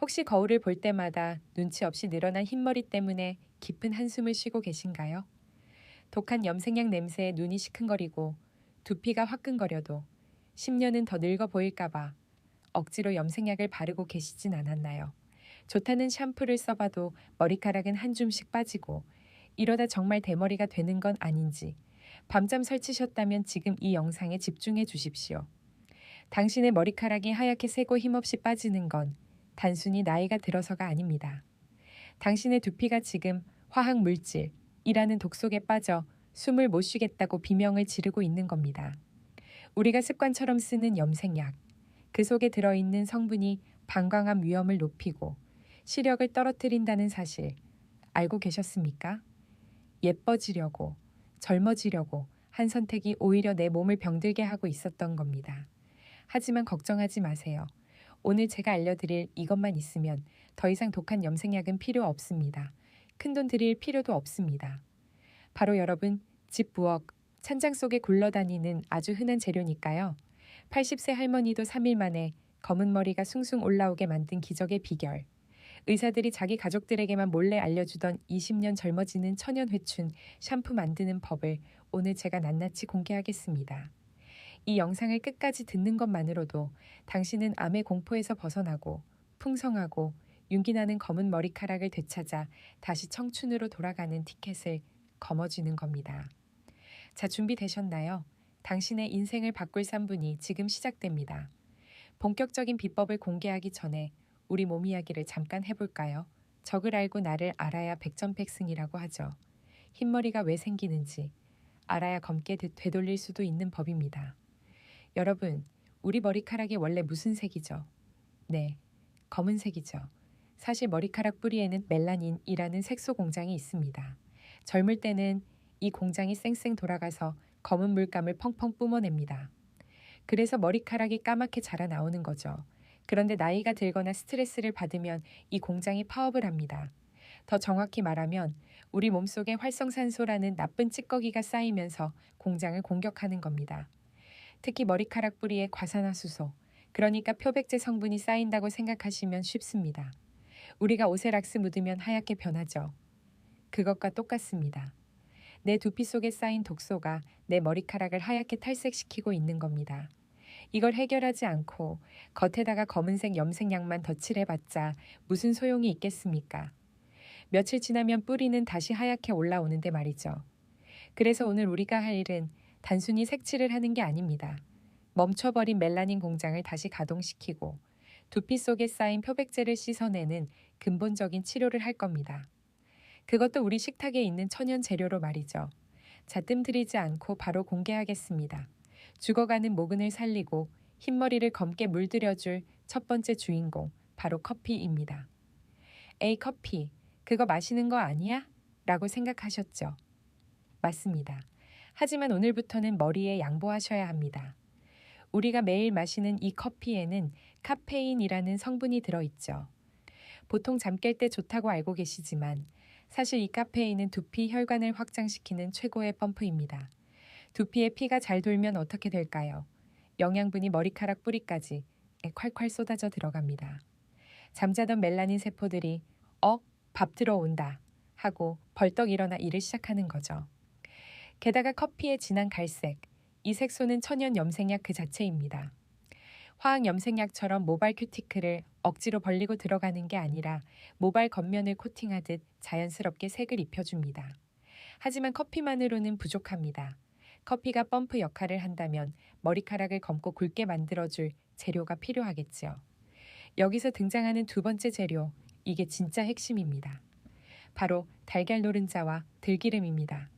혹시 거울을 볼 때마다 눈치 없이 늘어난 흰머리 때문에 깊은 한숨을 쉬고 계신가요? 독한 염색약 냄새에 눈이 시큰거리고 두피가 화끈거려도 10년은 더 늙어 보일까봐 억지로 염색약을 바르고 계시진 않았나요? 좋다는 샴푸를 써봐도 머리카락은 한 줌씩 빠지고 이러다 정말 대머리가 되는 건 아닌지 밤잠 설치셨다면 지금 이 영상에 집중해 주십시오. 당신의 머리카락이 하얗게 새고 힘없이 빠지는 건 단순히 나이가 들어서가 아닙니다. 당신의 두피가 지금 화학 물질이라는 독 속에 빠져 숨을 못 쉬겠다고 비명을 지르고 있는 겁니다. 우리가 습관처럼 쓰는 염색약, 그 속에 들어있는 성분이 방광암 위험을 높이고 시력을 떨어뜨린다는 사실 알고 계셨습니까? 예뻐지려고, 젊어지려고 한 선택이 오히려 내 몸을 병들게 하고 있었던 겁니다. 하지만 걱정하지 마세요. 오늘 제가 알려드릴 이것만 있으면 더 이상 독한 염색약은 필요 없습니다. 큰돈 들일 필요도 없습니다. 바로 여러분 집 부엌, 찬장 속에 굴러다니는 아주 흔한 재료니까요. 80세 할머니도 3일 만에 검은 머리가 숭숭 올라오게 만든 기적의 비결. 의사들이 자기 가족들에게만 몰래 알려주던 20년 젊어지는 천연 회춘 샴푸 만드는 법을 오늘 제가 낱낱이 공개하겠습니다. 이 영상을 끝까지 듣는 것만으로도 당신은 암의 공포에서 벗어나고 풍성하고 윤기나는 검은 머리카락을 되찾아 다시 청춘으로 돌아가는 티켓을 거머쥐는 겁니다. 자, 준비되셨나요? 당신의 인생을 바꿀 3분이 지금 시작됩니다. 본격적인 비법을 공개하기 전에 우리 몸 이야기를 잠깐 해볼까요? 적을 알고 나를 알아야 백전백승이라고 하죠. 흰머리가 왜 생기는지 알아야 검게 되돌릴 수도 있는 법입니다. 여러분, 우리 머리카락이 원래 무슨 색이죠? 네, 검은색이죠. 사실 머리카락 뿌리에는 멜라닌이라는 색소 공장이 있습니다. 젊을 때는 이 공장이 쌩쌩 돌아가서 검은 물감을 펑펑 뿜어냅니다. 그래서 머리카락이 까맣게 자라 나오는 거죠. 그런데 나이가 들거나 스트레스를 받으면 이 공장이 파업을 합니다. 더 정확히 말하면 우리 몸속에 활성산소라는 나쁜 찌꺼기가 쌓이면서 공장을 공격하는 겁니다. 특히 머리카락 뿌리에 과산화수소, 그러니까 표백제 성분이 쌓인다고 생각하시면 쉽습니다. 우리가 옷에 락스 묻으면 하얗게 변하죠. 그것과 똑같습니다. 내 두피 속에 쌓인 독소가 내 머리카락을 하얗게 탈색시키고 있는 겁니다. 이걸 해결하지 않고 겉에다가 검은색 염색약만 덧칠해봤자 무슨 소용이 있겠습니까? 며칠 지나면 뿌리는 다시 하얗게 올라오는데 말이죠. 그래서 오늘 우리가 할 일은 단순히 색칠을 하는 게 아닙니다. 멈춰버린 멜라닌 공장을 다시 가동시키고 두피 속에 쌓인 표백제를 씻어내는 근본적인 치료를 할 겁니다. 그것도 우리 식탁에 있는 천연 재료로 말이죠. 자, 뜸들이지 않고 바로 공개하겠습니다. 죽어가는 모근을 살리고 흰머리를 검게 물들여줄 첫 번째 주인공, 바로 커피입니다. 에이, 커피, 그거 마시는 거 아니야? 라고 생각하셨죠? 맞습니다. 하지만 오늘부터는 머리에 양보하셔야 합니다. 우리가 매일 마시는 이 커피에는 카페인이라는 성분이 들어있죠. 보통 잠 깰 때 좋다고 알고 계시지만 사실 이 카페인은 두피 혈관을 확장시키는 최고의 펌프입니다. 두피에 피가 잘 돌면 어떻게 될까요? 영양분이 머리카락 뿌리까지 콸콸 쏟아져 들어갑니다. 잠자던 멜라닌 세포들이 밥 들어온다 하고 벌떡 일어나 일을 시작하는 거죠. 게다가 커피의 진한 갈색, 이 색소는 천연 염색약 그 자체입니다. 화학 염색약처럼 모발 큐티클을 억지로 벌리고 들어가는 게 아니라 모발 겉면을 코팅하듯 자연스럽게 색을 입혀줍니다. 하지만 커피만으로는 부족합니다. 커피가 펌프 역할을 한다면 머리카락을 검고 굵게 만들어줄 재료가 필요하겠지요. 여기서 등장하는 두 번째 재료, 이게 진짜 핵심입니다. 바로 달걀 노른자와 들기름입니다.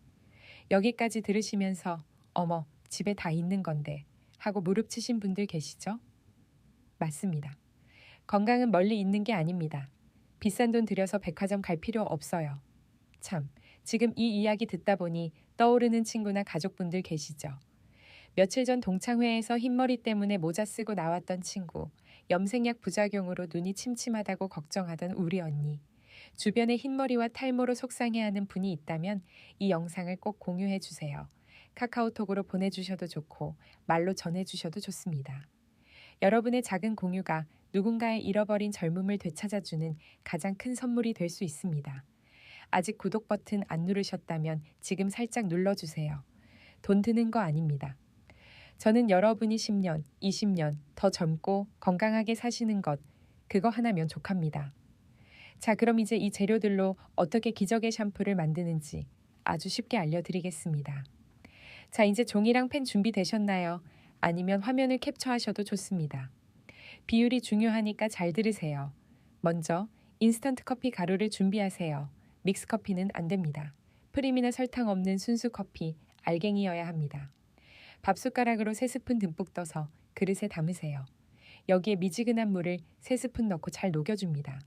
여기까지 들으시면서 어머, 집에 다 있는 건데 하고 무릎 치신 분들 계시죠? 맞습니다. 건강은 멀리 있는 게 아닙니다. 비싼 돈 들여서 백화점 갈 필요 없어요. 참, 지금 이 이야기 듣다 보니 떠오르는 친구나 가족분들 계시죠? 며칠 전 동창회에서 흰머리 때문에 모자 쓰고 나왔던 친구, 염색약 부작용으로 눈이 침침하다고 걱정하던 우리 언니, 주변에 흰머리와 탈모로 속상해하는 분이 있다면 이 영상을 꼭 공유해 주세요. 카카오톡으로 보내주셔도 좋고 말로 전해주셔도 좋습니다. 여러분의 작은 공유가 누군가의 잃어버린 젊음을 되찾아주는 가장 큰 선물이 될 수 있습니다. 아직 구독 버튼 안 누르셨다면 지금 살짝 눌러주세요. 돈 드는 거 아닙니다. 저는 여러분이 10년, 20년 더 젊고 건강하게 사시는 것, 그거 하나면 족합니다. 자, 그럼 이제 이 재료들로 어떻게 기적의 샴푸를 만드는지 아주 쉽게 알려드리겠습니다. 자, 이제 종이랑 펜 준비되셨나요? 아니면 화면을 캡처하셔도 좋습니다. 비율이 중요하니까 잘 들으세요. 먼저 인스턴트 커피 가루를 준비하세요. 믹스 커피는 안 됩니다. 프림이나 설탕 없는 순수 커피, 알갱이여야 합니다. 밥숟가락으로 3스푼 듬뿍 떠서 그릇에 담으세요. 여기에 미지근한 물을 3스푼 넣고 잘 녹여줍니다.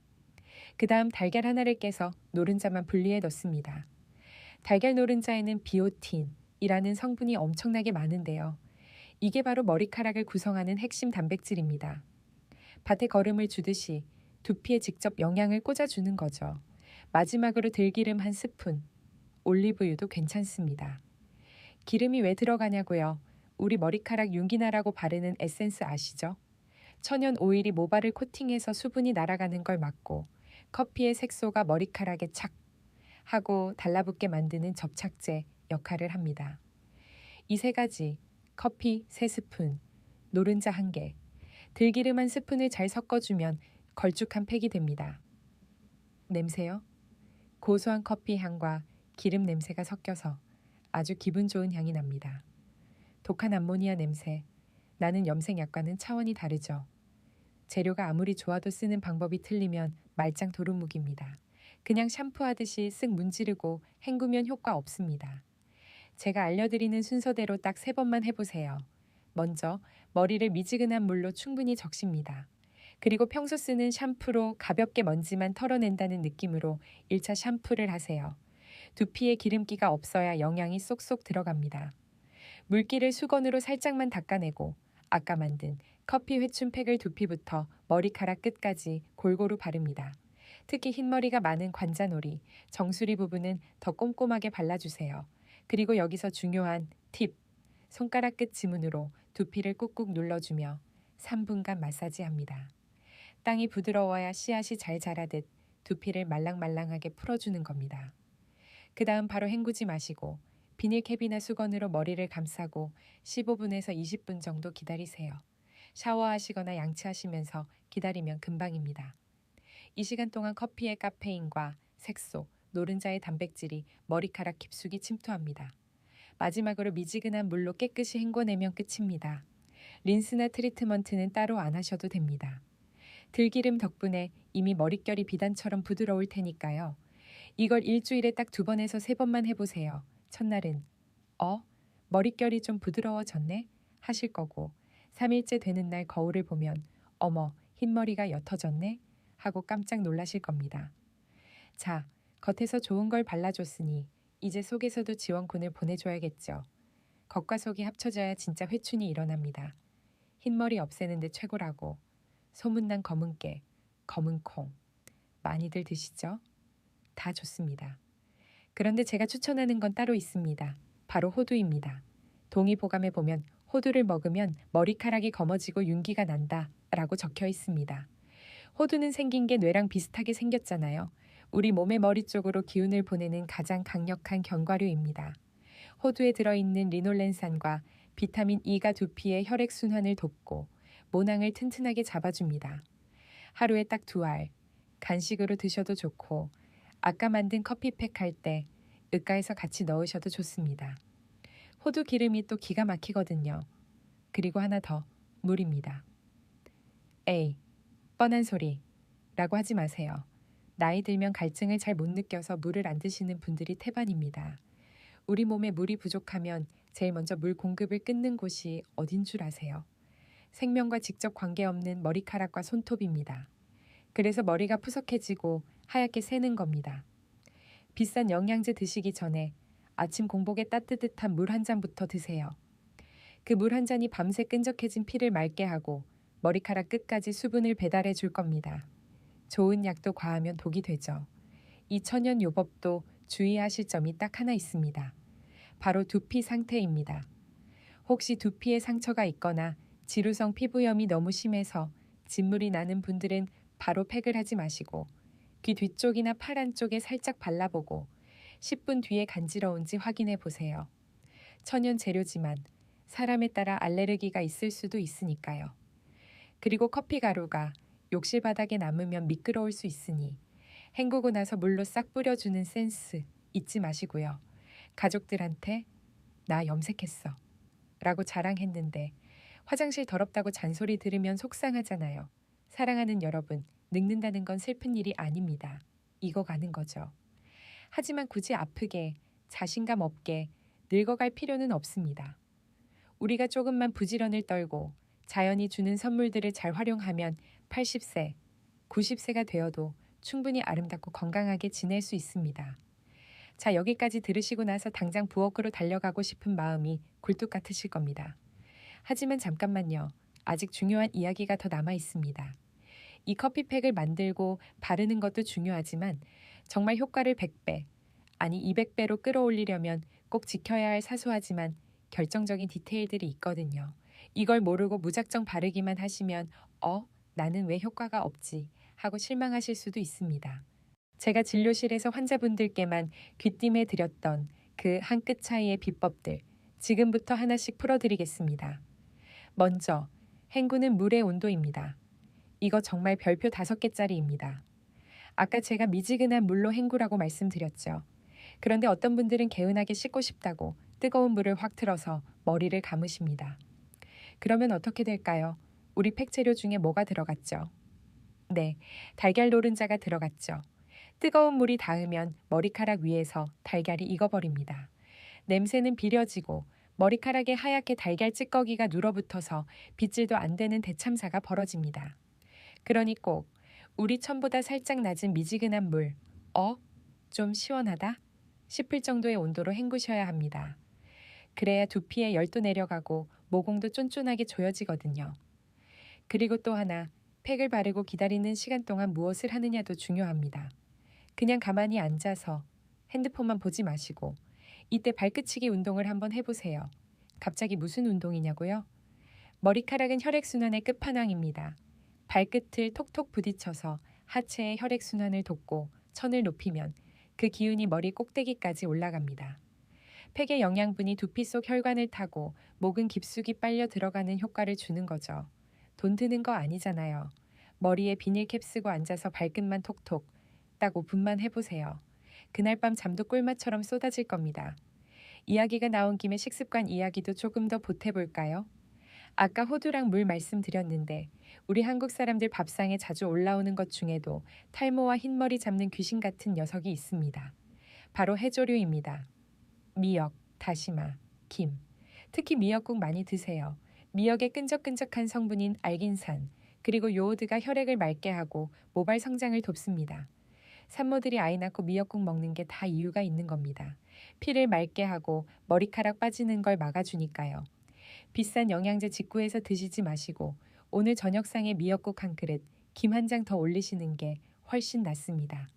그 다음 달걀 하나를 깨서 노른자만 분리해 넣습니다. 달걀 노른자에는 비오틴이라는 성분이 엄청나게 많은데요. 이게 바로 머리카락을 구성하는 핵심 단백질입니다. 밭에 거름을 주듯이 두피에 직접 영양을 꽂아주는 거죠. 마지막으로 들기름 1스푼, 올리브유도 괜찮습니다. 기름이 왜 들어가냐고요? 우리 머리카락 윤기나라고 바르는 에센스 아시죠? 천연 오일이 모발을 코팅해서 수분이 날아가는 걸 막고 커피의 색소가 머리카락에 착 하고 달라붙게 만드는 접착제 역할을 합니다. 이 3가지, 커피 3스푼, 노른자 1개, 들기름 1스푼을 잘 섞어주면 걸쭉한 팩이 됩니다. 냄새요? 고소한 커피 향과 기름 냄새가 섞여서 아주 기분 좋은 향이 납니다. 독한 암모니아 냄새, 나는 염색약과는 차원이 다르죠. 재료가 아무리 좋아도 쓰는 방법이 틀리면 말짱 도루묵입니다. 그냥 샴푸하듯이 쓱 문지르고 헹구면 효과 없습니다. 제가 알려드리는 순서대로 딱 3번만 해보세요. 먼저 머리를 미지근한 물로 충분히 적십니다. 그리고 평소 쓰는 샴푸로 가볍게 먼지만 털어낸다는 느낌으로 1차 샴푸를 하세요. 두피에 기름기가 없어야 영양이 쏙쏙 들어갑니다. 물기를 수건으로 살짝만 닦아내고 아까 만든 커피 회춘팩을 두피부터 머리카락 끝까지 골고루 바릅니다. 특히 흰머리가 많은 관자놀이, 정수리 부분은 더 꼼꼼하게 발라주세요. 그리고 여기서 중요한 팁! 손가락 끝 지문으로 두피를 꾹꾹 눌러주며 3분간 마사지합니다. 땅이 부드러워야 씨앗이 잘 자라듯 두피를 말랑말랑하게 풀어주는 겁니다. 그 다음 바로 헹구지 마시고 비닐캡이나 수건으로 머리를 감싸고 15분에서 20분 정도 기다리세요. 샤워하시거나 양치하시면서 기다리면 금방입니다. 이 시간 동안 커피의 카페인과 색소, 노른자의 단백질이 머리카락 깊숙이 침투합니다. 마지막으로 미지근한 물로 깨끗이 헹궈내면 끝입니다. 린스나 트리트먼트는 따로 안 하셔도 됩니다. 들기름 덕분에 이미 머릿결이 비단처럼 부드러울 테니까요. 이걸 일주일에 딱 2번에서 3번만 해보세요. 첫날은 머릿결이 좀 부드러워졌네? 하실 거고 3일째 되는 날 거울을 보면 어머, 흰머리가 옅어졌네? 하고 깜짝 놀라실 겁니다. 자, 겉에서 좋은 걸 발라줬으니 이제 속에서도 지원군을 보내줘야겠죠. 겉과 속이 합쳐져야 진짜 회춘이 일어납니다. 흰머리 없애는데 최고라고. 소문난 검은깨, 검은콩. 많이들 드시죠? 다 좋습니다. 그런데 제가 추천하는 건 따로 있습니다. 바로 호두입니다. 동의보감에 보면 호두를 먹으면 머리카락이 검어지고 윤기가 난다 라고 적혀 있습니다. 호두는 생긴 게 뇌랑 비슷하게 생겼잖아요. 우리 몸의 머리 쪽으로 기운을 보내는 가장 강력한 견과류입니다. 호두에 들어있는 리놀렌산과 비타민 E가 두피의 혈액순환을 돕고 모낭을 튼튼하게 잡아줍니다. 하루에 딱 2알, 간식으로 드셔도 좋고 아까 만든 커피팩 할 때 윽가에서 같이 넣으셔도 좋습니다. 호두 기름이 또 기가 막히거든요. 그리고 하나 더, 물입니다. 에이, 뻔한 소리 라고 하지 마세요. 나이 들면 갈증을 잘 못 느껴서 물을 안 드시는 분들이 태반입니다. 우리 몸에 물이 부족하면 제일 먼저 물 공급을 끊는 곳이 어딘 줄 아세요? 생명과 직접 관계없는 머리카락과 손톱입니다. 그래서 머리가 푸석해지고 하얗게 새는 겁니다. 비싼 영양제 드시기 전에 아침 공복에 따뜻한 물 한 잔부터 드세요. 그 물 한 잔이 밤새 끈적해진 피를 맑게 하고 머리카락 끝까지 수분을 배달해 줄 겁니다. 좋은 약도 과하면 독이 되죠. 이 천연 요법도 주의하실 점이 딱 하나 있습니다. 바로 두피 상태입니다. 혹시 두피에 상처가 있거나 지루성 피부염이 너무 심해서 진물이 나는 분들은 바로 팩을 하지 마시고 귀 뒤쪽이나 팔 안쪽에 살짝 발라보고 10분 뒤에 간지러운지 확인해 보세요. 천연 재료지만 사람에 따라 알레르기가 있을 수도 있으니까요. 그리고 커피 가루가 욕실 바닥에 남으면 미끄러울 수 있으니 헹구고 나서 물로 싹 뿌려주는 센스 잊지 마시고요. 가족들한테 나 염색했어 라고 자랑했는데 화장실 더럽다고 잔소리 들으면 속상하잖아요. 사랑하는 여러분, 늙는다는 건 슬픈 일이 아닙니다. 익어가는 거죠. 하지만 굳이 아프게, 자신감 없게 늙어갈 필요는 없습니다. 우리가 조금만 부지런을 떨고 자연이 주는 선물들을 잘 활용하면 80세, 90세가 되어도 충분히 아름답고 건강하게 지낼 수 있습니다. 자, 여기까지 들으시고 나서 당장 부엌으로 달려가고 싶은 마음이 굴뚝 같으실 겁니다. 하지만 잠깐만요. 아직 중요한 이야기가 더 남아 있습니다. 이 커피팩을 만들고 바르는 것도 중요하지만 정말 효과를 100배, 아니 200배로 끌어올리려면 꼭 지켜야 할 사소하지만 결정적인 디테일들이 있거든요. 이걸 모르고 무작정 바르기만 하시면 나는 왜 효과가 없지 하고 실망하실 수도 있습니다. 제가 진료실에서 환자분들께만 귀띔해 드렸던 그 한 끗 차이의 비법들 지금부터 하나씩 풀어드리겠습니다. 먼저 헹구는 물의 온도입니다. 이거 정말 별표 5개짜리입니다. 아까 제가 미지근한 물로 헹구라고 말씀드렸죠. 그런데 어떤 분들은 개운하게 씻고 싶다고 뜨거운 물을 확 틀어서 머리를 감으십니다. 그러면 어떻게 될까요? 우리 팩 재료 중에 뭐가 들어갔죠? 네, 달걀 노른자가 들어갔죠. 뜨거운 물이 닿으면 머리카락 위에서 달걀이 익어버립니다. 냄새는 비려지고 머리카락에 하얗게 달걀 찌꺼기가 눌어붙어서 빗질도 안 되는 대참사가 벌어집니다. 그러니 꼭 우리 천보다 살짝 낮은 미지근한 물, 좀 시원하다? 싶을 정도의 온도로 헹구셔야 합니다. 그래야 두피에 열도 내려가고 모공도 쫀쫀하게 조여지거든요. 그리고 또 하나, 팩을 바르고 기다리는 시간 동안 무엇을 하느냐도 중요합니다. 그냥 가만히 앉아서 핸드폰만 보지 마시고 이때 발끝치기 운동을 한번 해보세요. 갑자기 무슨 운동이냐고요? 머리카락은 혈액순환의 끝판왕입니다. 발끝을 톡톡 부딪혀서 하체의 혈액순환을 돕고 천을 높이면 그 기운이 머리 꼭대기까지 올라갑니다. 팩의 영양분이 두피 속 혈관을 타고 목은 깊숙이 빨려 들어가는 효과를 주는 거죠. 돈 드는 거 아니잖아요. 머리에 비닐캡 쓰고 앉아서 발끝만 톡톡 딱 5분만 해보세요. 그날 밤 잠도 꿀맛처럼 쏟아질 겁니다. 이야기가 나온 김에 식습관 이야기도 조금 더 보태볼까요? 아까 호두랑 물 말씀드렸는데 우리 한국 사람들 밥상에 자주 올라오는 것 중에도 탈모와 흰머리 잡는 귀신 같은 녀석이 있습니다. 바로 해조류입니다. 미역, 다시마, 김. 특히 미역국 많이 드세요. 미역의 끈적끈적한 성분인 알긴산, 그리고 요오드가 혈액을 맑게 하고 모발 성장을 돕습니다. 산모들이 아이 낳고 미역국 먹는 게 다 이유가 있는 겁니다. 피를 맑게 하고 머리카락 빠지는 걸 막아주니까요. 비싼 영양제 직구해서 드시지 마시고 오늘 저녁상에 미역국 한 그릇, 김 한 장 더 올리시는 게 훨씬 낫습니다.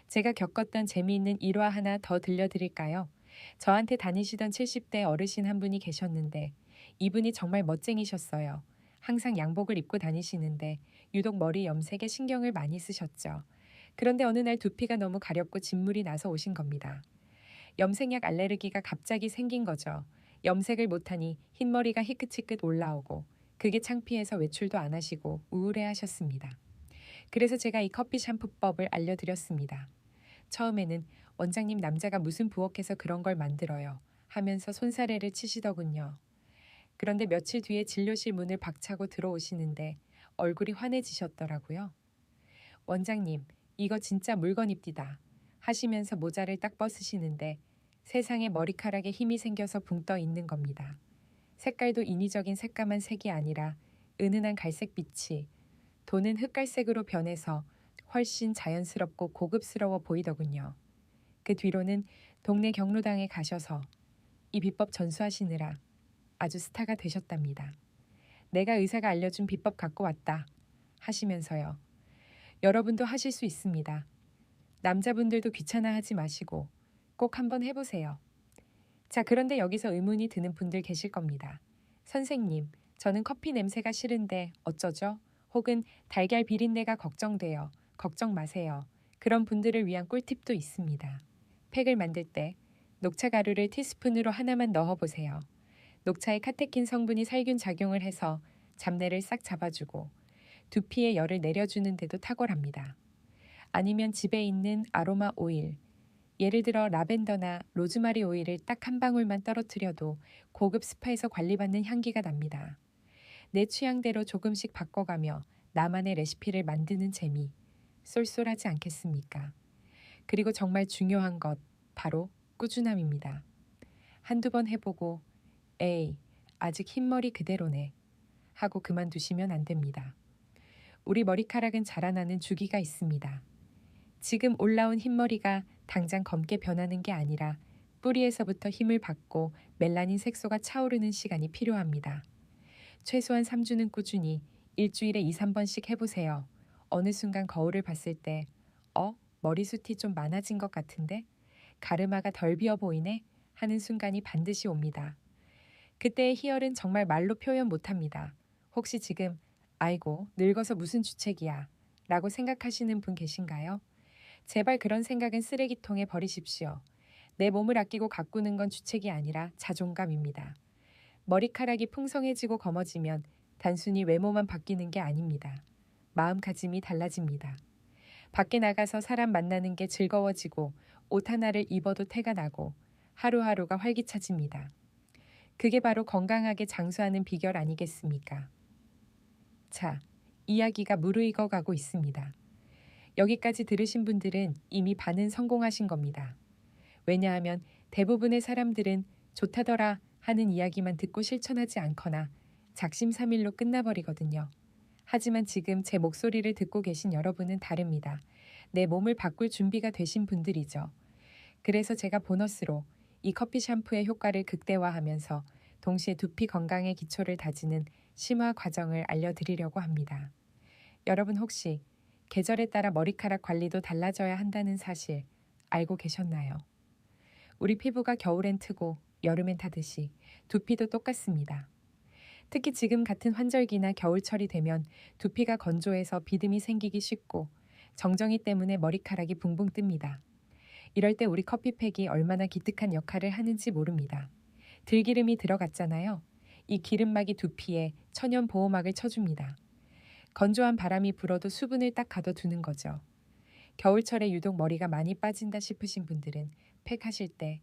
제가 겪었던 재미있는 일화 하나 더 들려드릴까요? 저한테 다니시던 70대 어르신 한 분이 계셨는데 이분이 정말 멋쟁이셨어요. 항상 양복을 입고 다니시는데 유독 머리 염색에 신경을 많이 쓰셨죠. 그런데 어느 날 두피가 너무 가렵고 진물이 나서 오신 겁니다. 염색약 알레르기가 갑자기 생긴 거죠. 염색을 못하니 흰머리가 희끗희끗 올라오고 그게 창피해서 외출도 안 하시고 우울해하셨습니다. 그래서 제가 이 커피 샴푸법을 알려드렸습니다. 처음에는 원장님 남자가 무슨 부엌에서 그런 걸 만들어요 하면서 손사래를 치시더군요. 그런데 며칠 뒤에 진료실 문을 박차고 들어오시는데 얼굴이 환해지셨더라고요. 원장님, 이거 진짜 물건입디다 하시면서 모자를 딱 벗으시는데 세상에 머리카락에 힘이 생겨서 붕 떠 있는 겁니다. 색깔도 인위적인 새까만 색이 아니라 은은한 갈색빛이 도는 흑갈색으로 변해서 훨씬 자연스럽고 고급스러워 보이더군요. 그 뒤로는 동네 경로당에 가셔서 이 비법 전수하시느라 아주 스타가 되셨답니다. 내가 의사가 알려준 비법 갖고 왔다 하시면서요. 여러분도 하실 수 있습니다. 남자분들도 귀찮아하지 마시고 꼭 한번 해보세요. 자, 그런데 여기서 의문이 드는 분들 계실 겁니다. 선생님, 저는 커피 냄새가 싫은데 어쩌죠? 혹은 달걀 비린내가 걱정돼요. 걱정 마세요. 그런 분들을 위한 꿀팁도 있습니다. 팩을 만들 때 녹차 가루를 티스푼으로 하나만 넣어보세요. 녹차의 카테킨 성분이 살균 작용을 해서 잡내를 싹 잡아주고 두피에 열을 내려주는 데도 탁월합니다. 아니면 집에 있는 아로마 오일, 예를 들어 라벤더나 로즈마리 오일을 딱 한 방울만 떨어뜨려도 고급 스파에서 관리받는 향기가 납니다. 내 취향대로 조금씩 바꿔가며 나만의 레시피를 만드는 재미, 쏠쏠하지 않겠습니까? 그리고 정말 중요한 것, 바로 꾸준함입니다. 한두 번 해보고 에이, 아직 흰머리 그대로네 하고 그만두시면 안 됩니다. 우리 머리카락은 자라나는 주기가 있습니다. 지금 올라온 흰머리가 당장 검게 변하는 게 아니라 뿌리에서부터 힘을 받고 멜라닌 색소가 차오르는 시간이 필요합니다. 최소한 3주는 꾸준히 일주일에 2, 3번씩 해보세요. 어느 순간 거울을 봤을 때 머리숱이 좀 많아진 것 같은데? 가르마가 덜 비어 보이네? 하는 순간이 반드시 옵니다. 그때의 희열은 정말 말로 표현 못합니다. 혹시 지금 아이고 늙어서 무슨 주책이야 라고 생각하시는 분 계신가요? 제발 그런 생각은 쓰레기통에 버리십시오. 내 몸을 아끼고 가꾸는 건 주책이 아니라 자존감입니다. 머리카락이 풍성해지고 검어지면 단순히 외모만 바뀌는 게 아닙니다. 마음가짐이 달라집니다. 밖에 나가서 사람 만나는 게 즐거워지고 옷 하나를 입어도 태가 나고 하루하루가 활기차집니다. 그게 바로 건강하게 장수하는 비결 아니겠습니까? 자, 이야기가 무르익어 가고 있습니다. 여기까지 들으신 분들은 이미 반은 성공하신 겁니다. 왜냐하면 대부분의 사람들은 좋다더라 하는 이야기만 듣고 실천하지 않거나 작심삼일로 끝나버리거든요. 하지만 지금 제 목소리를 듣고 계신 여러분은 다릅니다. 내 몸을 바꿀 준비가 되신 분들이죠. 그래서 제가 보너스로 이 커피 샴푸의 효과를 극대화하면서 동시에 두피 건강의 기초를 다지는 심화 과정을 알려드리려고 합니다. 여러분 혹시 계절에 따라 머리카락 관리도 달라져야 한다는 사실 알고 계셨나요? 우리 피부가 겨울엔 트고 여름엔 타듯이 두피도 똑같습니다. 특히 지금 같은 환절기나 겨울철이 되면 두피가 건조해서 비듬이 생기기 쉽고 정정이 때문에 머리카락이 붕붕 뜹니다. 이럴 때 우리 커피팩이 얼마나 기특한 역할을 하는지 모릅니다. 들기름이 들어갔잖아요. 이 기름막이 두피에 천연 보호막을 쳐줍니다. 건조한 바람이 불어도 수분을 딱 가둬두는 거죠. 겨울철에 유독 머리가 많이 빠진다 싶으신 분들은 팩하실 때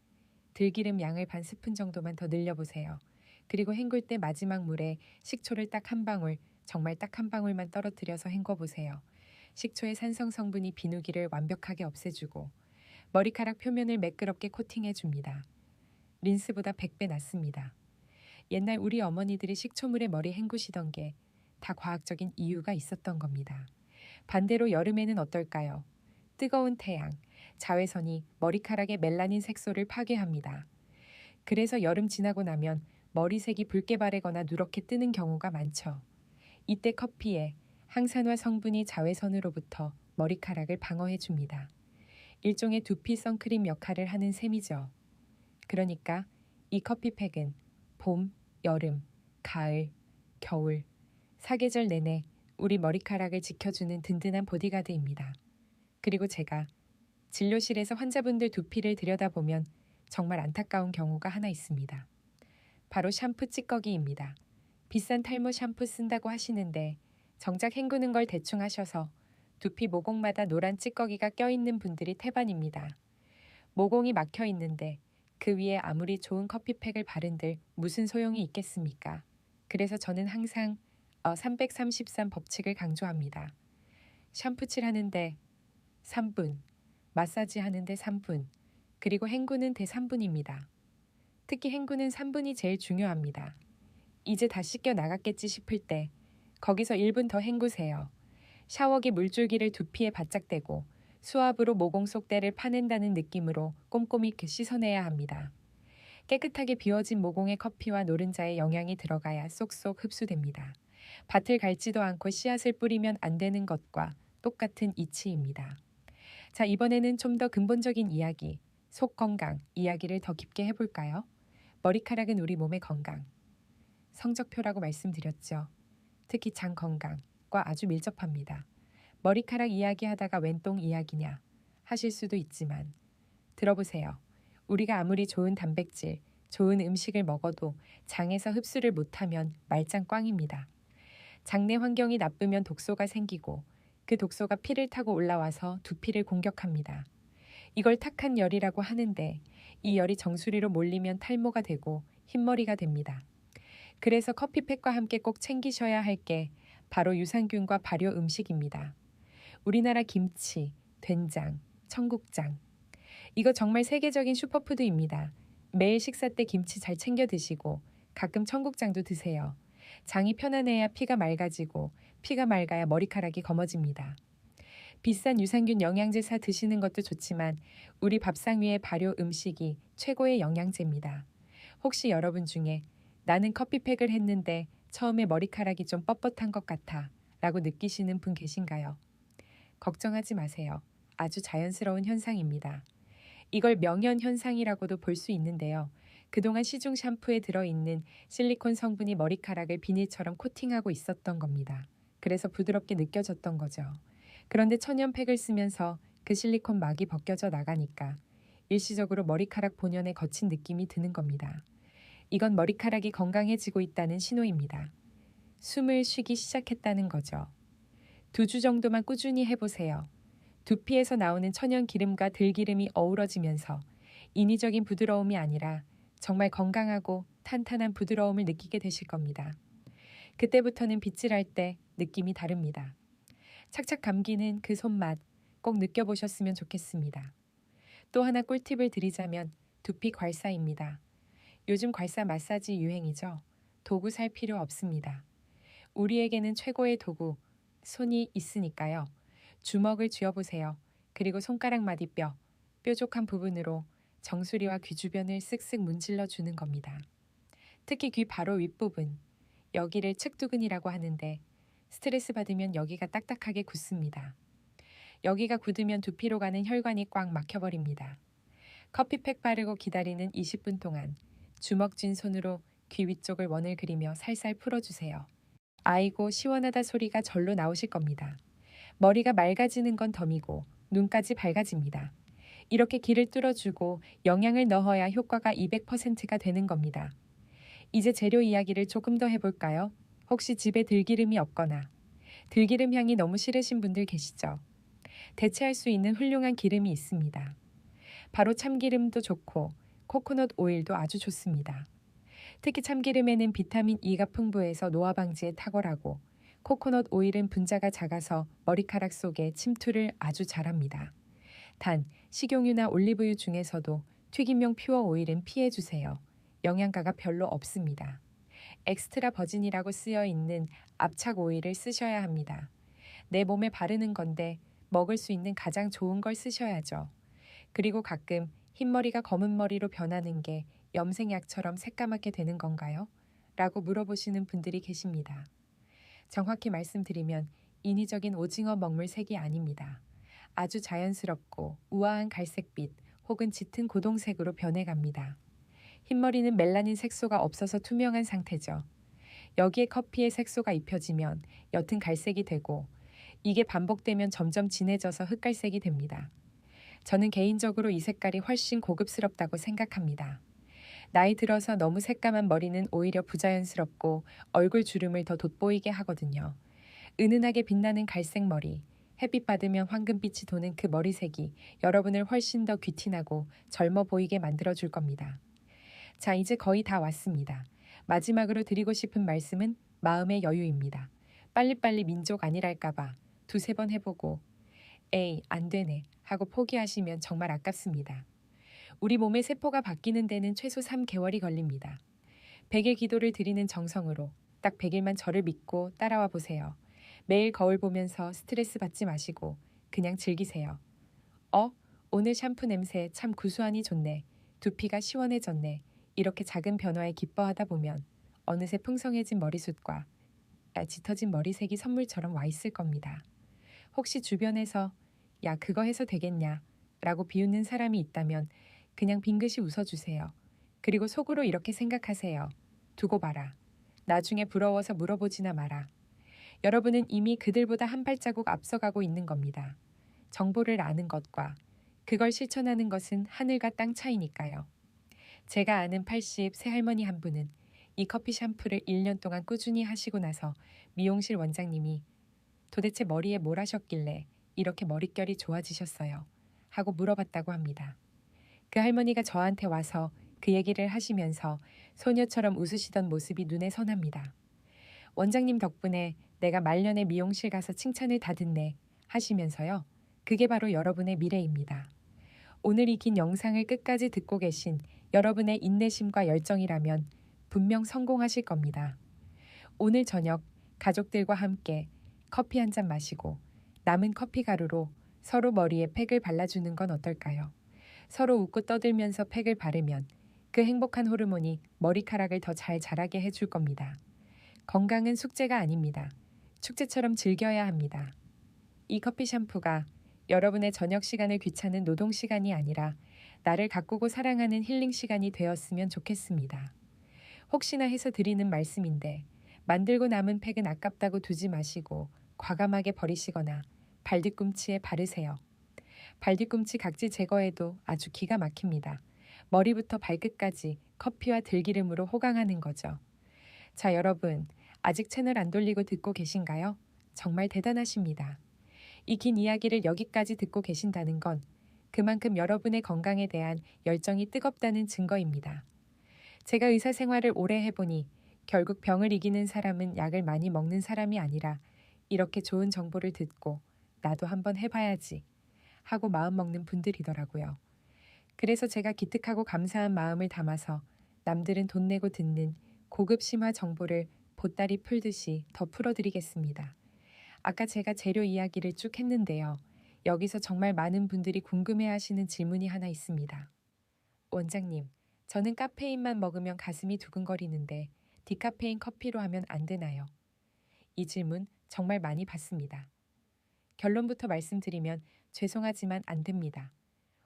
들기름 양을 반 스푼 정도만 더 늘려보세요. 그리고 헹굴 때 마지막 물에 식초를 딱 한 방울, 정말 딱 한 방울만 떨어뜨려서 헹궈보세요. 식초의 산성 성분이 비누기를 완벽하게 없애주고 머리카락 표면을 매끄럽게 코팅해줍니다. 린스보다 100배 낫습니다. 옛날 우리 어머니들이 식초물에 머리 헹구시던 게 다 과학적인 이유가 있었던 겁니다. 반대로 여름에는 어떨까요? 뜨거운 태양, 자외선이 머리카락의 멜라닌 색소를 파괴합니다. 그래서 여름 지나고 나면 머리색이 붉게 바래거나 누렇게 뜨는 경우가 많죠. 이때 커피에 항산화 성분이 자외선으로부터 머리카락을 방어해줍니다. 일종의 두피 선크림 역할을 하는 셈이죠. 그러니까 이 커피팩은 봄, 여름, 가을, 겨울, 사계절 내내 우리 머리카락을 지켜주는 든든한 보디가드입니다. 그리고 제가 진료실에서 환자분들 두피를 들여다보면 정말 안타까운 경우가 하나 있습니다. 바로 샴푸 찌꺼기입니다. 비싼 탈모 샴푸 쓴다고 하시는데 정작 헹구는 걸 대충 하셔서 두피 모공마다 노란 찌꺼기가 껴있는 분들이 태반입니다. 모공이 막혀 있는데 그 위에 아무리 좋은 커피팩을 바른들 무슨 소용이 있겠습니까? 그래서 저는 항상 333 법칙을 강조합니다. 샴푸칠 하는데 3분, 마사지 하는데 3분, 그리고 헹구는 대 3분입니다. 특히 헹구는 3분이 제일 중요합니다. 이제 다 씻겨 나갔겠지 싶을 때 거기서 1분 더 헹구세요. 샤워기 물줄기를 두피에 바짝 대고 수압으로 모공 속 때를 파낸다는 느낌으로 꼼꼼히 씻어내야 합니다. 깨끗하게 비워진 모공에 커피와 노른자의 영양이 들어가야 쏙쏙 흡수됩니다. 밭을 갈지도 않고 씨앗을 뿌리면 안 되는 것과 똑같은 이치입니다. 자, 이번에는 좀 더 근본적인 이야기, 속 건강 이야기를 더 깊게 해볼까요? 머리카락은 우리 몸의 건강. 성적표라고 말씀드렸죠. 특히 장 건강, 머리카락과 아주 밀접합니다. 머리카락 이야기하다가 웬 똥 이야기냐 하실 수도 있지만 들어보세요. 우리가 아무리 좋은 단백질, 좋은 음식을 먹어도 장에서 흡수를 못하면 말짱 꽝입니다. 장내 환경이 나쁘면 독소가 생기고 그 독소가 피를 타고 올라와서 두피를 공격합니다. 이걸 탁한 열이라고 하는데 이 열이 정수리로 몰리면 탈모가 되고 흰머리가 됩니다. 그래서 커피팩과 함께 꼭 챙기셔야 할 게 바로 유산균과 발효 음식입니다. 우리나라 김치, 된장, 청국장. 이거 정말 세계적인 슈퍼푸드입니다. 매일 식사 때 김치 잘 챙겨 드시고 가끔 청국장도 드세요. 장이 편안해야 피가 맑아지고 피가 맑아야 머리카락이 검어집니다. 비싼 유산균 영양제 사 드시는 것도 좋지만 우리 밥상 위의 발효 음식이 최고의 영양제입니다. 혹시 여러분 중에 나는 커피팩을 했는데 처음에 머리카락이 좀 뻣뻣한 것 같아 라고 느끼시는 분 계신가요? 걱정하지 마세요. 아주 자연스러운 현상입니다. 이걸 명현 현상이라고도 볼 수 있는데요. 그동안 시중 샴푸에 들어있는 실리콘 성분이 머리카락을 비닐처럼 코팅하고 있었던 겁니다. 그래서 부드럽게 느껴졌던 거죠. 그런데 천연팩을 쓰면서 그 실리콘 막이 벗겨져 나가니까 일시적으로 머리카락 본연의 거친 느낌이 드는 겁니다. 이건 머리카락이 건강해지고 있다는 신호입니다. 숨을 쉬기 시작했다는 거죠. 2주 정도만 꾸준히 해보세요. 두피에서 나오는 천연 기름과 들기름이 어우러지면서 인위적인 부드러움이 아니라 정말 건강하고 탄탄한 부드러움을 느끼게 되실 겁니다. 그때부터는 빗질할 때 느낌이 다릅니다. 착착 감기는 그 손맛 꼭 느껴보셨으면 좋겠습니다. 또 하나 꿀팁을 드리자면 두피 괄사입니다. 요즘 괄사 마사지 유행이죠. 도구 살 필요 없습니다. 우리에게는 최고의 도구, 손이 있으니까요. 주먹을 쥐어보세요. 그리고 손가락 마디뼈, 뾰족한 부분으로 정수리와 귀 주변을 쓱쓱 문질러 주는 겁니다. 특히 귀 바로 윗부분, 여기를 측두근이라고 하는데 스트레스 받으면 여기가 딱딱하게 굳습니다. 여기가 굳으면 두피로 가는 혈관이 꽉 막혀버립니다. 커피팩 바르고 기다리는 20분 동안 주먹 쥔 손으로 귀 위쪽을 원을 그리며 살살 풀어주세요. 아이고 시원하다 소리가 절로 나오실 겁니다. 머리가 맑아지는 건 덤이고 눈까지 밝아집니다. 이렇게 길을 뚫어주고 영양을 넣어야 효과가 200%가 되는 겁니다. 이제 재료 이야기를 조금 더 해볼까요? 혹시 집에 들기름이 없거나 들기름 향이 너무 싫으신 분들 계시죠? 대체할 수 있는 훌륭한 기름이 있습니다. 바로 참기름도 좋고 코코넛 오일도 아주 좋습니다. 특히 참기름에는 비타민 E가 풍부해서 노화 방지에 탁월하고 코코넛 오일은 분자가 작아서 머리카락 속에 침투를 아주 잘합니다. 단, 식용유나 올리브유 중에서도 튀김용 퓨어 오일은 피해주세요. 영양가가 별로 없습니다. 엑스트라 버진이라고 쓰여 있는 압착 오일을 쓰셔야 합니다. 내 몸에 바르는 건데 먹을 수 있는 가장 좋은 걸 쓰셔야죠. 그리고 가끔 흰머리가 검은 머리로 변하는 게 염색약처럼 새까맣게 되는 건가요? 라고 물어보시는 분들이 계십니다. 정확히 말씀드리면 인위적인 오징어 먹물색이 아닙니다. 아주 자연스럽고 우아한 갈색빛 혹은 짙은 고동색으로 변해갑니다. 흰머리는 멜라닌 색소가 없어서 투명한 상태죠. 여기에 커피의 색소가 입혀지면 옅은 갈색이 되고 이게 반복되면 점점 진해져서 흑갈색이 됩니다. 저는 개인적으로 이 색깔이 훨씬 고급스럽다고 생각합니다. 나이 들어서 너무 새까만 머리는 오히려 부자연스럽고 얼굴 주름을 더 돋보이게 하거든요. 은은하게 빛나는 갈색 머리, 햇빛 받으면 황금빛이 도는 그 머리색이 여러분을 훨씬 더 귀티나고 젊어 보이게 만들어줄 겁니다. 자, 이제 거의 다 왔습니다. 마지막으로 드리고 싶은 말씀은 마음의 여유입니다. 빨리빨리 민족 아니랄까봐 2-3번 해보고 에이, 안 되네 하고 포기하시면 정말 아깝습니다. 우리 몸의 세포가 바뀌는 데는 최소 3개월이 걸립니다. 100일 기도를 드리는 정성으로 딱 100일만 저를 믿고 따라와 보세요. 매일 거울 보면서 스트레스 받지 마시고 그냥 즐기세요. 오늘 샴푸 냄새 참 구수하니 좋네. 두피가 시원해졌네. 이렇게 작은 변화에 기뻐하다 보면 어느새 풍성해진 머리숱과 짙어진 머리색이 선물처럼 와 있을 겁니다. 혹시 주변에서 야 그거 해서 되겠냐 라고 비웃는 사람이 있다면 그냥 빙긋이 웃어주세요. 그리고 속으로 이렇게 생각하세요. 두고 봐라. 나중에 부러워서 물어보지나 마라. 여러분은 이미 그들보다 한 발자국 앞서가고 있는 겁니다. 정보를 아는 것과 그걸 실천하는 것은 하늘과 땅 차이니까요. 제가 아는 80 새할머니 한 분은 이 커피 샴푸를 1년 동안 꾸준히 하시고 나서 미용실 원장님이 도대체 머리에 뭘 하셨길래 이렇게 머릿결이 좋아지셨어요? 하고 물어봤다고 합니다. 그 할머니가 저한테 와서 그 얘기를 하시면서 소녀처럼 웃으시던 모습이 눈에 선합니다. 원장님 덕분에 내가 말년에 미용실 가서 칭찬을 다 듣네 하시면서요. 그게 바로 여러분의 미래입니다. 오늘 이 긴 영상을 끝까지 듣고 계신 여러분의 인내심과 열정이라면 분명 성공하실 겁니다. 오늘 저녁 가족들과 함께 커피 한 잔 마시고 남은 커피 가루로 서로 머리에 팩을 발라주는 건 어떨까요? 서로 웃고 떠들면서 팩을 바르면 그 행복한 호르몬이 머리카락을 더 잘 자라게 해줄 겁니다. 건강은 숙제가 아닙니다. 축제처럼 즐겨야 합니다. 이 커피 샴푸가 여러분의 저녁 시간을 귀찮은 노동 시간이 아니라 나를 가꾸고 사랑하는 힐링 시간이 되었으면 좋겠습니다. 혹시나 해서 드리는 말씀인데 만들고 남은 팩은 아깝다고 두지 마시고 과감하게 버리시거나 발뒤꿈치에 바르세요. 발뒤꿈치 각질 제거에도 아주 기가 막힙니다. 머리부터 발끝까지 커피와 들기름으로 호강하는 거죠. 자, 여러분, 아직 채널 안 돌리고 듣고 계신가요? 정말 대단하십니다. 이 긴 이야기를 여기까지 듣고 계신다는 건 그만큼 여러분의 건강에 대한 열정이 뜨겁다는 증거입니다. 제가 의사 생활을 오래 해보니 결국 병을 이기는 사람은 약을 많이 먹는 사람이 아니라 이렇게 좋은 정보를 듣고 나도 한번 해봐야지 하고 마음먹는 분들이더라고요. 그래서 제가 기특하고 감사한 마음을 담아서 남들은 돈 내고 듣는 고급 심화 정보를 보따리 풀듯이 더 풀어드리겠습니다. 아까 제가 재료 이야기를 쭉 했는데요. 여기서 정말 많은 분들이 궁금해하시는 질문이 하나 있습니다. 원장님, 저는 카페인만 먹으면 가슴이 두근거리는데 디카페인 커피로 하면 안 되나요? 이 질문 정말 많이 받습니다. 결론부터 말씀드리면 죄송하지만 안 됩니다.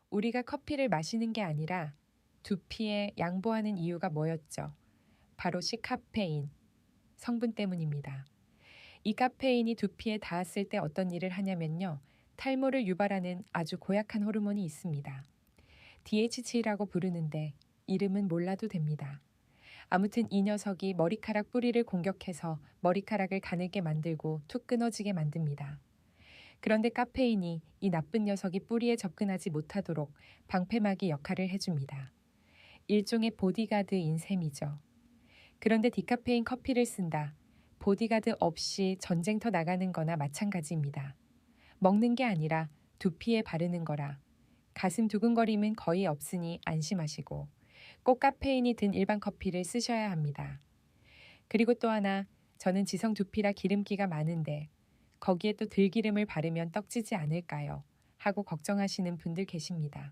우리가 커피를 마시는 게 아니라 두피에 양보하는 이유가 뭐였죠? 바로 시카페인, 성분 때문입니다. 이 카페인이 두피에 닿았을 때 어떤 일을 하냐면요. 탈모를 유발하는 아주 고약한 호르몬이 있습니다. DHC라고 부르는데 이름은 몰라도 됩니다. 아무튼 이 녀석이 머리카락 뿌리를 공격해서 머리카락을 가늘게 만들고 툭 끊어지게 만듭니다. 그런데 카페인이 이 나쁜 녀석이 뿌리에 접근하지 못하도록 방패막이 역할을 해줍니다. 일종의 보디가드인 셈이죠. 그런데 디카페인 커피를 쓴다. 보디가드 없이 전쟁터 나가는 거나 마찬가지입니다. 먹는 게 아니라 두피에 바르는 거라 가슴 두근거림은 거의 없으니 안심하시고 꼭 카페인이 든 일반 커피를 쓰셔야 합니다. 그리고 또 하나, 저는 지성 두피라 기름기가 많은데 거기에 또 들기름을 바르면 떡지지 않을까요? 하고 걱정하시는 분들 계십니다.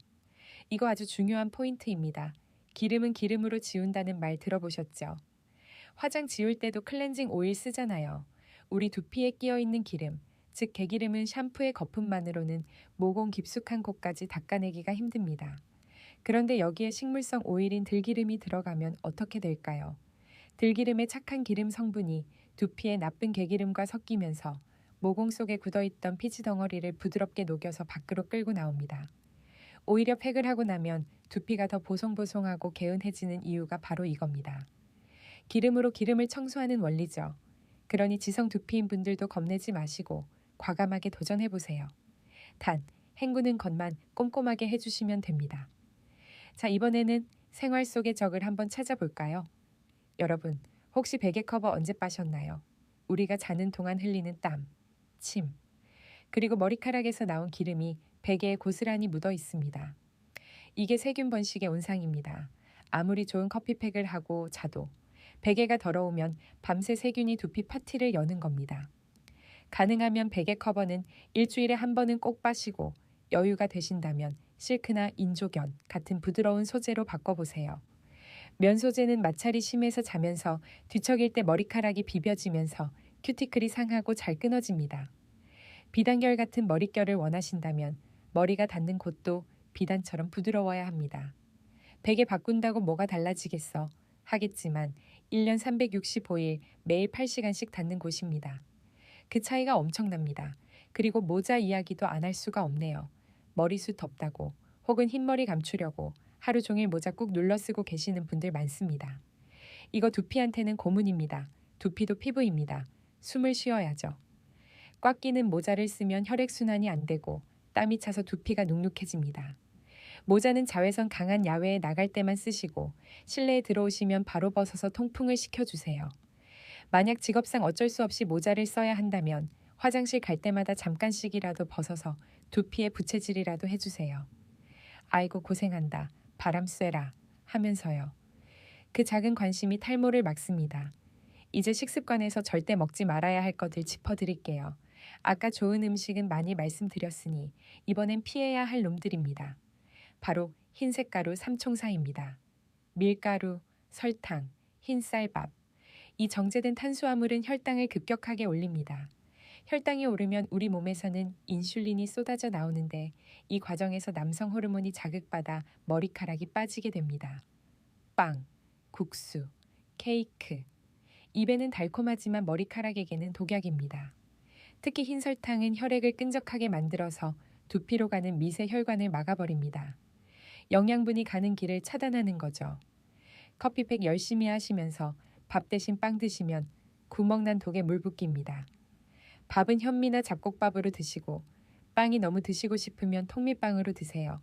이거 아주 중요한 포인트입니다. 기름은 기름으로 지운다는 말 들어보셨죠? 화장 지울 때도 클렌징 오일 쓰잖아요. 우리 두피에 끼어있는 기름, 즉 개기름은 샴푸의 거품만으로는 모공 깊숙한 곳까지 닦아내기가 힘듭니다. 그런데 여기에 식물성 오일인 들기름이 들어가면 어떻게 될까요? 들기름의 착한 기름 성분이 두피의 나쁜 개기름과 섞이면서 모공 속에 굳어있던 피지 덩어리를 부드럽게 녹여서 밖으로 끌고 나옵니다. 오히려 팩을 하고 나면 두피가 더 보송보송하고 개운해지는 이유가 바로 이겁니다. 기름으로 기름을 청소하는 원리죠. 그러니 지성 두피인 분들도 겁내지 마시고 과감하게 도전해보세요. 단, 헹구는 것만 꼼꼼하게 해주시면 됩니다. 자, 이번에는 생활 속의 적을 한번 찾아볼까요? 여러분, 혹시 베개 커버 언제 빠셨나요? 우리가 자는 동안 흘리는 땀, 침, 그리고 머리카락에서 나온 기름이 베개에 고스란히 묻어 있습니다. 이게 세균 번식의 온상입니다. 아무리 좋은 커피팩을 하고 자도 베개가 더러우면 밤새 세균이 두피 파티를 여는 겁니다. 가능하면 베개 커버는 일주일에 한 번은 꼭 빠시고 여유가 되신다면 실크나 인조견 같은 부드러운 소재로 바꿔보세요. 면 소재는 마찰이 심해서 자면서 뒤척일 때 머리카락이 비벼지면서 큐티클이 상하고 잘 끊어집니다. 비단결 같은 머릿결을 원하신다면 머리가 닿는 곳도 비단처럼 부드러워야 합니다. 베개 바꾼다고 뭐가 달라지겠어 하겠지만 1년 365일 매일 8시간씩 닿는 곳입니다. 그 차이가 엄청납니다. 그리고 모자 이야기도 안 할 수가 없네요. 머리숱 덥다고 혹은 흰머리 감추려고 하루 종일 모자 꾹 눌러 쓰고 계시는 분들 많습니다. 이거 두피한테는 고문입니다. 두피도 피부입니다. 숨을 쉬어야죠. 꽉 끼는 모자를 쓰면 혈액순환이 안 되고 땀이 차서 두피가 눅눅해집니다. 모자는 자외선 강한 야외에 나갈 때만 쓰시고 실내에 들어오시면 바로 벗어서 통풍을 시켜주세요. 만약 직업상 어쩔 수 없이 모자를 써야 한다면 화장실 갈 때마다 잠깐씩이라도 벗어서 두피에 부채질이라도 해주세요. 아이고 고생한다. 바람 쐬라 하면서요. 그 작은 관심이 탈모를 막습니다. 이제 식습관에서 절대 먹지 말아야 할 것들 짚어드릴게요. 아까 좋은 음식은 많이 말씀드렸으니 이번엔 피해야 할 놈들입니다. 바로 흰색 가루 삼총사입니다. 밀가루, 설탕, 흰쌀밥. 이 정제된 탄수화물은 혈당을 급격하게 올립니다. 혈당이 오르면 우리 몸에서는 인슐린이 쏟아져 나오는데 이 과정에서 남성 호르몬이 자극받아 머리카락이 빠지게 됩니다. 빵, 국수, 케이크. 입에는 달콤하지만 머리카락에게는 독약입니다. 특히 흰설탕은 혈액을 끈적하게 만들어서 두피로 가는 미세 혈관을 막아버립니다. 영양분이 가는 길을 차단하는 거죠. 커피팩 열심히 하시면서 밥 대신 빵 드시면 구멍난 독에 물 붓기입니다. 밥은 현미나 잡곡밥으로 드시고 빵이 너무 드시고 싶으면 통밀빵으로 드세요.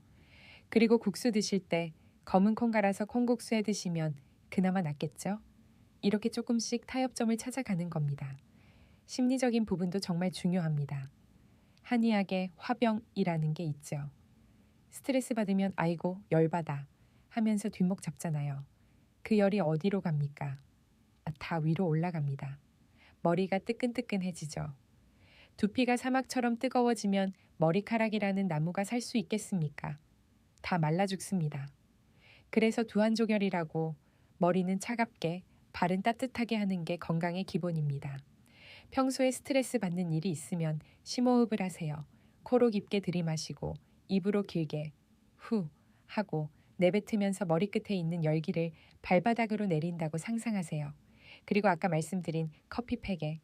그리고 국수 드실 때 검은 콩 갈아서 콩국수에 드시면 그나마 낫겠죠? 이렇게 조금씩 타협점을 찾아가는 겁니다. 심리적인 부분도 정말 중요합니다. 한의학에 화병이라는 게 있죠. 스트레스 받으면 아이고 열받아 하면서 뒷목 잡잖아요. 그 열이 어디로 갑니까? 다 위로 올라갑니다. 머리가 뜨끈뜨끈해지죠. 두피가 사막처럼 뜨거워지면 머리카락이라는 나무가 살 수 있겠습니까? 다 말라 죽습니다. 그래서 두한조결이라고 머리는 차갑게 발은 따뜻하게 하는 게 건강의 기본입니다. 평소에 스트레스 받는 일이 있으면 심호흡을 하세요. 코로 깊게 들이마시고 입으로 길게 후 하고 내뱉으면서 머리끝에 있는 열기를 발바닥으로 내린다고 상상하세요. 그리고 아까 말씀드린 커피팩에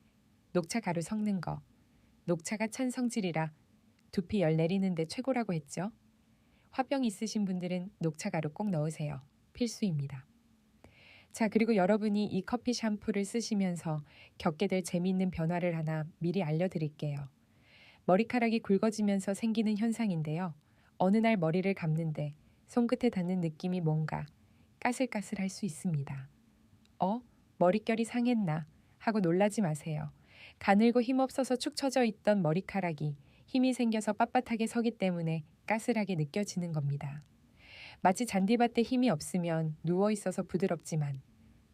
녹차 가루 섞는 거. 녹차가 찬 성질이라 두피 열 내리는데 최고라고 했죠. 화병 있으신 분들은 녹차 가루 꼭 넣으세요. 필수입니다. 자, 그리고 여러분이 이 커피 샴푸를 쓰시면서 겪게 될 재미있는 변화를 하나 미리 알려드릴게요. 머리카락이 굵어지면서 생기는 현상인데요. 어느 날 머리를 감는데 손끝에 닿는 느낌이 뭔가 까슬까슬할 수 있습니다. 머릿결이 상했나 하고 놀라지 마세요. 가늘고 힘없어서 축 처져 있던 머리카락이 힘이 생겨서 빳빳하게 서기 때문에 까슬하게 느껴지는 겁니다. 마치 잔디밭에 힘이 없으면 누워있어서 부드럽지만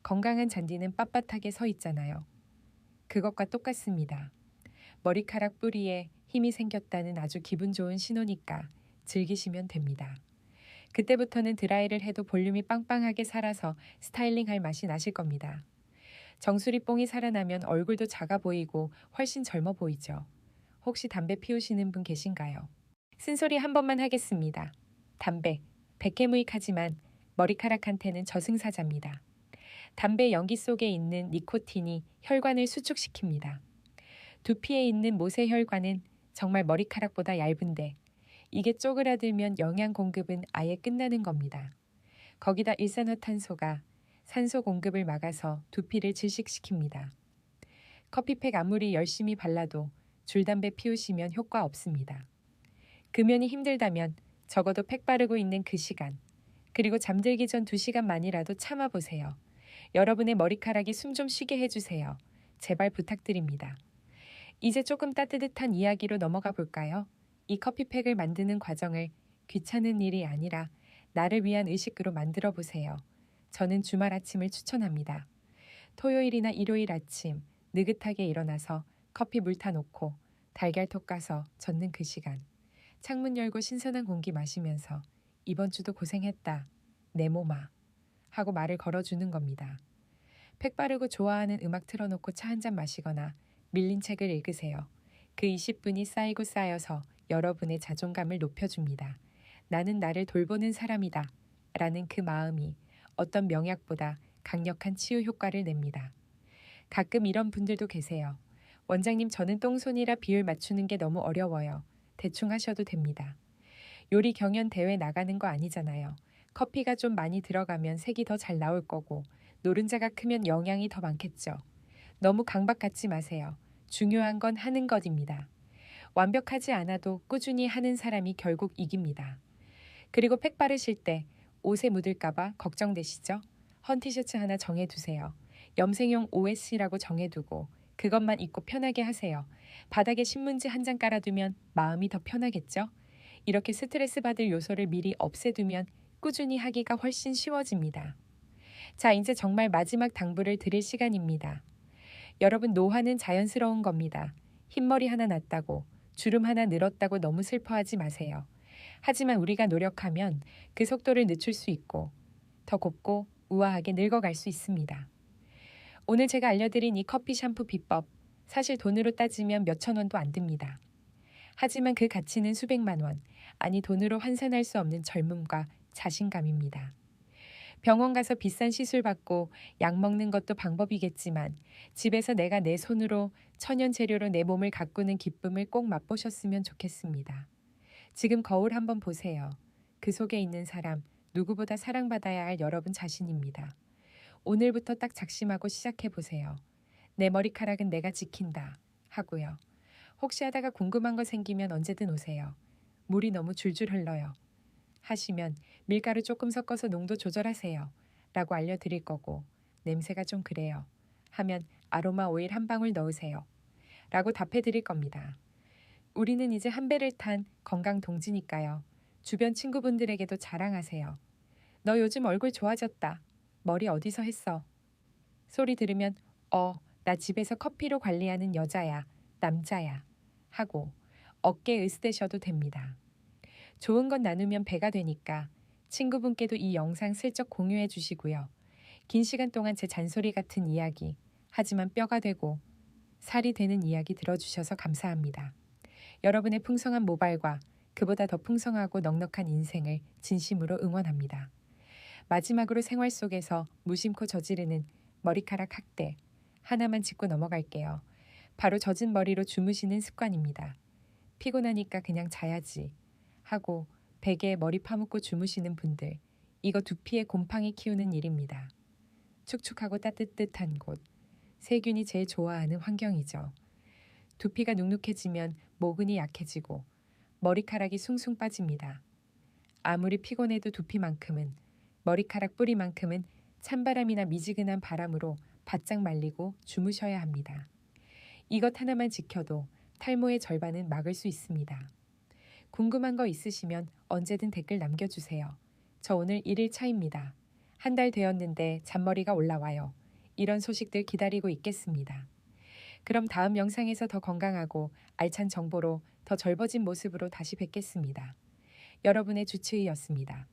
건강한 잔디는 빳빳하게 서 있잖아요. 그것과 똑같습니다. 머리카락 뿌리에 힘이 생겼다는 아주 기분 좋은 신호니까 즐기시면 됩니다. 그때부터는 드라이를 해도 볼륨이 빵빵하게 살아서 스타일링할 맛이 나실 겁니다. 정수리 뽕이 살아나면 얼굴도 작아 보이고 훨씬 젊어 보이죠. 혹시 담배 피우시는 분 계신가요? 쓴소리 한 번만 하겠습니다. 담배, 백해무익하지만 머리카락한테는 저승사자입니다. 담배 연기 속에 있는 니코틴이 혈관을 수축시킵니다. 두피에 있는 모세혈관은 정말 머리카락보다 얇은데 이게 쪼그라들면 영양 공급은 아예 끝나는 겁니다. 거기다 일산화탄소가 산소 공급을 막아서 두피를 질식시킵니다. 커피팩 아무리 열심히 발라도 줄담배 피우시면 효과 없습니다. 금연이 힘들다면 적어도 팩 바르고 있는 그 시간, 그리고 잠들기 전 2시간만이라도 참아보세요. 여러분의 머리카락이 숨 좀 쉬게 해주세요. 제발 부탁드립니다. 이제 조금 따뜻한 이야기로 넘어가 볼까요? 이 커피팩을 만드는 과정을 귀찮은 일이 아니라 나를 위한 의식으로 만들어 보세요. 저는 주말 아침을 추천합니다. 토요일이나 일요일 아침 느긋하게 일어나서 커피 물 타놓고 달걀톡 까서 젓는 그 시간. 창문 열고 신선한 공기 마시면서 이번 주도 고생했다. 내 몸아. 하고 말을 걸어주는 겁니다. 팩 바르고 좋아하는 음악 틀어놓고 차 한 잔 마시거나 밀린 책을 읽으세요. 그 20분이 쌓이고 쌓여서 여러분의 자존감을 높여줍니다. 나는 나를 돌보는 사람이다. 라는 그 마음이 어떤 명약보다 강력한 치유 효과를 냅니다. 가끔 이런 분들도 계세요. 원장님, 저는 똥손이라 비율 맞추는 게 너무 어려워요. 대충 하셔도 됩니다. 요리 경연 대회 나가는 거 아니잖아요. 커피가 좀 많이 들어가면 색이 더 잘 나올 거고 노른자가 크면 영양이 더 많겠죠. 너무 강박 갖지 마세요. 중요한 건 하는 것입니다. 완벽하지 않아도 꾸준히 하는 사람이 결국 이깁니다. 그리고 팩 바르실 때 옷에 묻을까봐 걱정되시죠? 헌 티셔츠 하나 정해두세요. 염색용 OS라고 정해두고 그것만 입고 편하게 하세요. 바닥에 신문지 한 장 깔아두면 마음이 더 편하겠죠? 이렇게 스트레스 받을 요소를 미리 없애두면 꾸준히 하기가 훨씬 쉬워집니다. 자, 이제 정말 마지막 당부를 드릴 시간입니다. 여러분, 노화는 자연스러운 겁니다. 흰머리 하나 났다고, 주름 하나 늘었다고 너무 슬퍼하지 마세요. 하지만 우리가 노력하면 그 속도를 늦출 수 있고 더 곱고 우아하게 늙어갈 수 있습니다. 오늘 제가 알려드린 이 커피 샴푸 비법, 사실 돈으로 따지면 몇천 원도 안 듭니다. 하지만 그 가치는 수백만 원, 아니 돈으로 환산할 수 없는 젊음과 자신감입니다. 병원 가서 비싼 시술 받고 약 먹는 것도 방법이겠지만 집에서 내가 내 손으로 천연 재료로 내 몸을 가꾸는 기쁨을 꼭 맛보셨으면 좋겠습니다. 지금 거울 한번 보세요. 그 속에 있는 사람, 누구보다 사랑받아야 할 여러분 자신입니다. 오늘부터 딱 작심하고 시작해보세요. 내 머리카락은 내가 지킨다 하고요. 혹시 하다가 궁금한 거 생기면 언제든 오세요. 물이 너무 줄줄 흘러요. 하시면 밀가루 조금 섞어서 농도 조절하세요. 라고 알려드릴 거고, 냄새가 좀 그래요. 하면 아로마 오일 한 방울 넣으세요. 라고 답해 드릴 겁니다. 우리는 이제 한 배를 탄 건강 동지니까요. 주변 친구분들에게도 자랑하세요. 너 요즘 얼굴 좋아졌다. 머리 어디서 했어? 소리 들으면 나 집에서 커피로 관리하는 여자야, 남자야 하고 어깨에 으스대셔도 됩니다. 좋은 건 나누면 배가 되니까 친구분께도 이 영상 슬쩍 공유해 주시고요. 긴 시간 동안 제 잔소리 같은 이야기, 하지만 뼈가 되고 살이 되는 이야기 들어주셔서 감사합니다. 여러분의 풍성한 모발과 그보다 더 풍성하고 넉넉한 인생을 진심으로 응원합니다. 마지막으로 생활 속에서 무심코 저지르는 머리카락 학대 하나만 짚고 넘어갈게요. 바로 젖은 머리로 주무시는 습관입니다. 피곤하니까 그냥 자야지 하고 베개에 머리 파묻고 주무시는 분들, 이거 두피에 곰팡이 키우는 일입니다. 축축하고 따뜻한 곳, 세균이 제일 좋아하는 환경이죠. 두피가 눅눅해지면 모근이 약해지고 머리카락이 숭숭 빠집니다. 아무리 피곤해도 두피만큼은, 머리카락 뿌리만큼은 찬바람이나 미지근한 바람으로 바짝 말리고 주무셔야 합니다. 이것 하나만 지켜도 탈모의 절반은 막을 수 있습니다. 궁금한 거 있으시면 언제든 댓글 남겨주세요. 저 오늘 1일 차입니다. 한 달 되었는데 잔머리가 올라와요. 이런 소식들 기다리고 있겠습니다. 그럼 다음 영상에서 더 건강하고 알찬 정보로 더 젊어진 모습으로 다시 뵙겠습니다. 여러분의 주치의였습니다.